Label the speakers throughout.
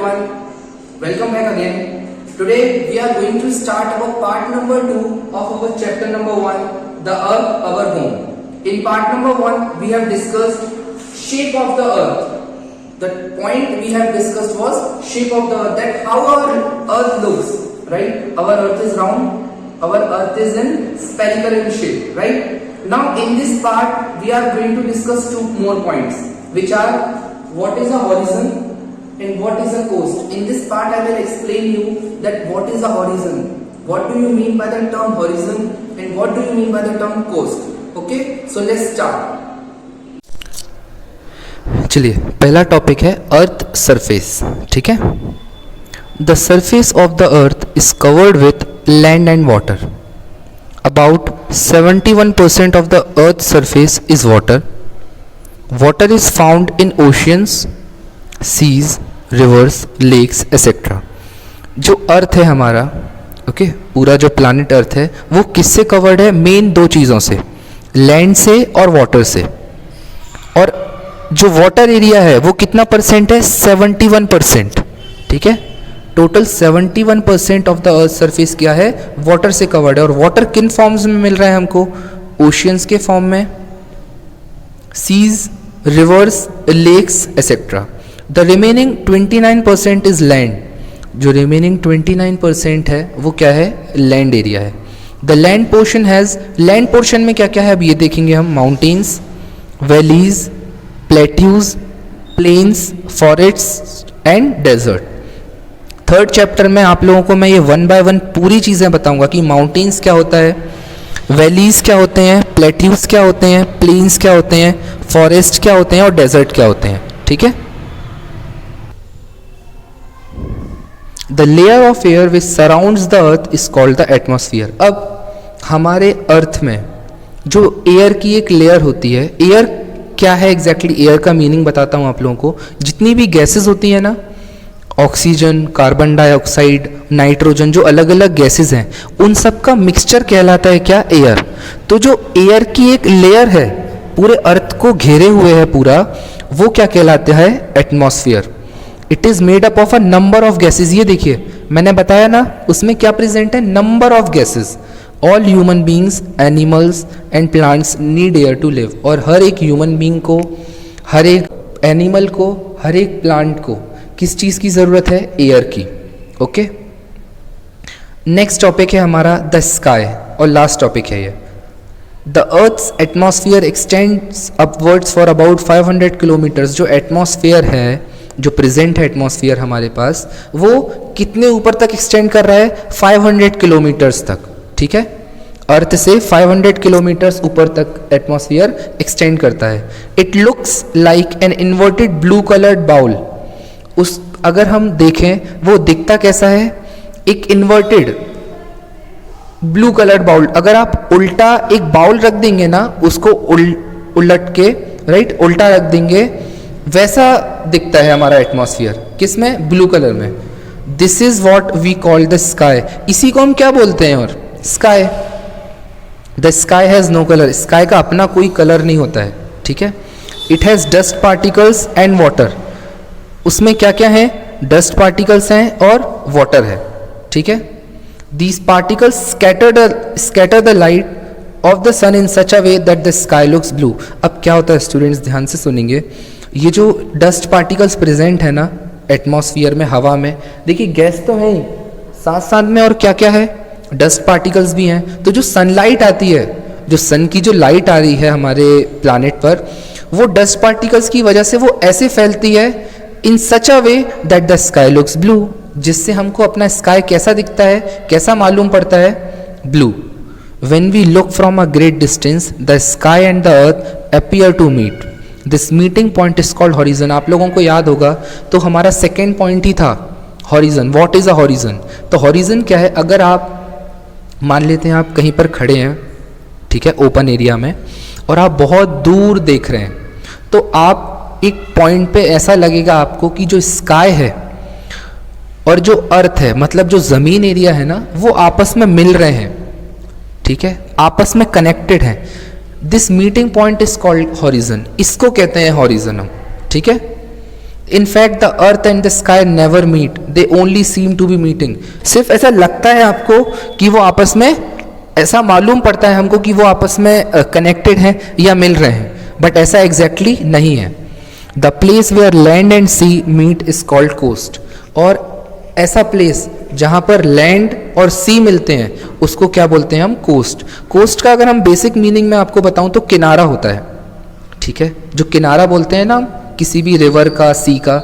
Speaker 1: everyone, welcome back again. Today we are going to start our part number 2 of our chapter number 1, the earth our home. In part number 1 we have discussed shape of the earth. The point we have discussed was shape of the earth, that how our earth looks, right? Our earth is round, our earth is in spherical in shape, right? Now in this part we are going to discuss 2 more points, which are what is a horizon and what is a coast. In this part I will explain you that what is a horizon, what do you mean by the term horizon and what do you mean by the term coast. Okay, so let's start.
Speaker 2: चलिए, पहला topic है earth surface. ठीक है. The surface of the earth is covered with land and water. About 71% of the earth's surface is water. Water is found in oceans, seas, rivers, lakes, etc. जो अर्थ है हमारा, okay, पूरा जो planet earth है वो किससे कवर्ड है? Main 2 चीज़ों से, लैंड से और वाटर से. और जो वाटर एरिया है वो कितना परसेंट है? 71%. ठीक है. Total 71% of the earth surface क्या है? वाटर से कवर्ड है. और वाटर किन फॉर्म्स में मिल रहा है हमको? ओशियंस के फॉर्म में, seas, rivers, lakes etcetera. The remaining 29% is land. जो रिमेनिंग 29% है वो क्या है? लैंड एरिया है. The land portion has, land portion में क्या क्या है अब ये देखेंगे हम. Mountains, valleys, plateaus, plains, forests and desert. Third chapter में आप लोगों को मैं ये 1 बाय 1 पूरी चीज़ें बताऊंगा कि माउंटेन्स क्या होता है, वैलीज क्या होते हैं, प्लेट्यूज क्या होते हैं, प्लेन्स क्या होते हैं, फॉरेस्ट क्या होते हैं और डेजर्ट क्या होते हैं. ठीक है. The layer of air which surrounds the earth is called the atmosphere. अब हमारे अर्थ में जो एयर की एक लेयर होती है, एयर क्या है एग्जैक्टली? एयर का मीनिंग बताता हूँ आप लोगों को. जितनी भी गैसेस होती है ना, ऑक्सीजन, कार्बन डाइऑक्साइड, नाइट्रोजन, जो अलग अलग गैसेस हैं, उन सब का मिक्सचर कहलाता है क्या? एयर. तो जो एयर की एक लेयर है पूरे अर्थ को घेरे हुए है पूरा, वो क्या कहलाता है? Atmosphere. It is made up of a number of gases. ये देखिए मैंने बताया ना, उसमें क्या प्रेजेंट है? Number of gases. All human beings, animals and plants need air to live. और हर एक ह्यूमन बींग को, हर एक एनिमल को, हर एक प्लांट को किस चीज़ की ज़रूरत है? एयर की. ओके. नेक्स्ट टॉपिक है हमारा द स्काई, और लास्ट टॉपिक है ये. The earth's atmosphere extends upwards for about 500 kilometres. जो एटमॉस्फेयर है, जो प्रेजेंट है एटमॉस्फेयर हमारे पास, वो कितने ऊपर तक एक्सटेंड कर रहा है? 500 किलोमीटर्स तक. ठीक है. अर्थ से 500 किलोमीटर्स ऊपर तक एटमॉस्फेयर एक्सटेंड करता है. It looks like an inverted blue coloured bowl. उस अगर हम देखें वो दिखता कैसा है? एक इन्वर्टेड ब्लू कलर्ड बाउल. अगर आप उल्टा एक बाउल रख देंगे ना, उसको उलट के, राइट, उल्टा रख देंगे, वैसा दिखता है हमारा एटमॉस्फेयर. किस में? ब्लू कलर में. This is what we call the sky. इसी को हम क्या बोलते हैं? और sky. The sky has no colour. Sky का अपना कोई कलर नहीं होता है. ठीक है. It has dust particles and water. उसमें क्या क्या है? डस्ट पार्टिकल्स हैं और वाटर है. ठीक है. These particles scatter the light of the sun in such a way that the sky looks blue. अब क्या होता है स्टूडेंट्स, ध्यान से सुनेंगे. ये जो डस्ट पार्टिकल्स प्रेजेंट है ना एटमॉस्फेयर में, हवा में, देखिए गैस तो है ही, साथ साथ में और क्या क्या है? डस्ट पार्टिकल्स भी हैं. तो जो सनलाइट आती है, जो सन की जो लाइट आ रही है हमारे प्लैनेट पर, वो डस्ट पार्टिकल्स की वजह से वो ऐसे फैलती है in such a way that the sky looks blue. जिससे हमको अपना स्काई कैसा दिखता है, कैसा मालूम पड़ता है? Blue. When we look from a great distance the sky and the earth appear to meet. This meeting point is called horizon. आप लोगों को याद होगा तो हमारा सेकेंड पॉइंट ही था horizon. What is a horizon? तो हॉरिजन क्या है? अगर आप मान लेते हैं आप कहीं पर खड़े हैं, ठीक है, ओपन एरिया में, और आप बहुत दूर देख रहे हैं, तो आप एक पॉइंट पे ऐसा लगेगा आपको कि जो स्काई है और जो अर्थ है, मतलब जो ज़मीन एरिया है ना, वो आपस में मिल रहे हैं. ठीक है, आपस में कनेक्टेड हैं. This meeting point is called horizon. इसको कहते हैं हॉरिजन हम. ठीक है. In fact the earth and the sky never meet, they only seem to be meeting. सिर्फ ऐसा लगता है आपको कि वो आपस में, ऐसा मालूम पड़ता है हमको कि वो आपस में कनेक्टेड हैं या मिल रहे हैं, बट ऐसा एग्जैक्टली नहीं है। The place where land and sea meet is called coast, और ऐसा प्लेस जहाँ पर लैंड और सी मिलते हैं उसको क्या बोलते हैं हम? कोस्ट। कोस्ट का अगर हम बेसिक मीनिंग में आपको बताऊं तो किनारा होता है, ठीक है, जो किनारा बोलते हैं ना किसी भी रिवर का, सी का।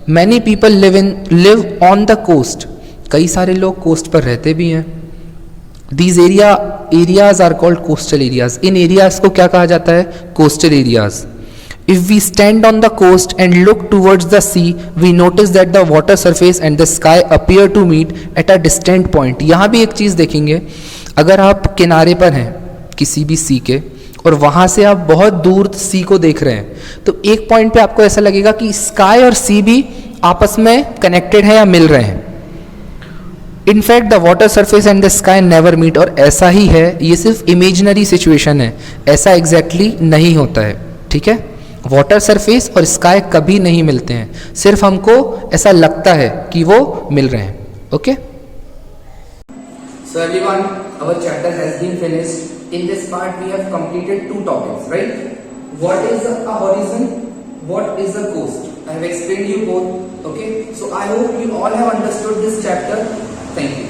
Speaker 2: Many people live on the coast, कई सारे लोग कोस्ट पर रहते भी हैं। These areas are called coastal areas, इन एरियाज को क्या कहा जाता है? Coastal areas. If we stand on the coast and look towards the sea, we notice that the water surface and the sky appear to meet at a distant point. यहाँ भी एक चीज़ देखेंगे, अगर आप किनारे पर हैं किसी भी सी के और वहाँ से आप बहुत दूर सी को देख रहे हैं, तो एक पॉइंट पे आपको ऐसा लगेगा कि स्काई और सी भी आपस में कनेक्टेड है या मिल रहे हैं। In fact the water surface and the sky never meet, और ऐसा ही है, ये सिर्फ इमेजिनरी सिचुएशन है, ऐसा एग्जैक्टली नहीं होता है, ठीक है। वाटर सरफेस और स्काई कभी नहीं मिलते हैं, सिर्फ हमको ऐसा लगता है कि वो मिल रहे हैं, okay.
Speaker 1: So everyone, our chapter has been finished. In this part, we have completed 2 topics, right? What is a horizon? What is a coast? I have explained you both, okay? So I hope you all have understood this chapter. Thank you.